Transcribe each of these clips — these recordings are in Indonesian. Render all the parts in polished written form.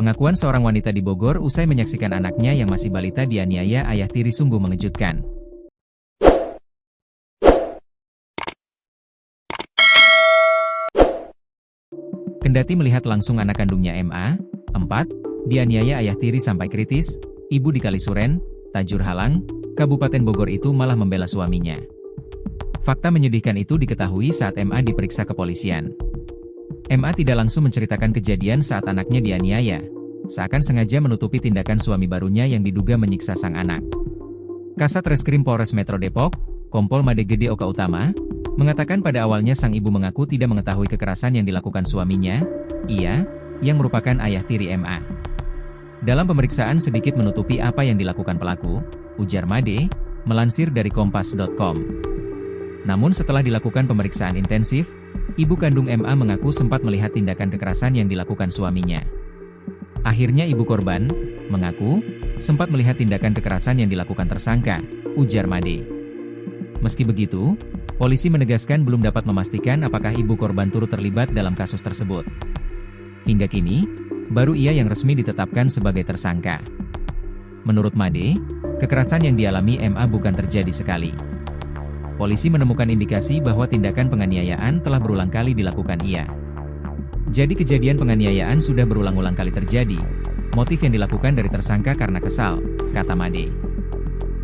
Pengakuan seorang wanita di Bogor usai menyaksikan anaknya yang masih balita dianiaya ayah tiri sungguh mengejutkan. Kendati melihat langsung anak kandungnya MA, 4, dianiaya ayah tiri sampai kritis, ibu di Kalisuren, Tajur Halang, Kabupaten Bogor itu malah membela suaminya. Fakta menyedihkan itu diketahui saat MA diperiksa kepolisian. MA tidak langsung menceritakan kejadian saat anaknya dianiaya, seakan sengaja menutupi tindakan suami barunya yang diduga menyiksa sang anak. Kasat Reskrim Polres Metro Depok, Kompol Made Gede Oka Utama, mengatakan pada awalnya sang ibu mengaku tidak mengetahui kekerasan yang dilakukan suaminya, yang merupakan ayah tiri MA. Dalam pemeriksaan sedikit menutupi apa yang dilakukan pelaku, ujar Made, melansir dari kompas.com. Namun setelah dilakukan pemeriksaan intensif, ibu kandung MA mengaku sempat melihat tindakan kekerasan yang dilakukan suaminya. Akhirnya ibu korban mengaku sempat melihat tindakan kekerasan yang dilakukan tersangka, ujar Made. Meski begitu, polisi menegaskan belum dapat memastikan apakah ibu korban turut terlibat dalam kasus tersebut. Hingga kini, baru ia yang resmi ditetapkan sebagai tersangka. Menurut Made, kekerasan yang dialami MA bukan terjadi sekali. Polisi menemukan indikasi bahwa tindakan penganiayaan telah berulang kali dilakukan ia. Jadi kejadian penganiayaan sudah berulang-ulang kali terjadi. Motif yang dilakukan dari tersangka karena kesal, kata Made.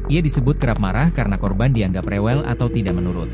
Ia disebut kerap marah karena korban dianggap rewel atau tidak menurut.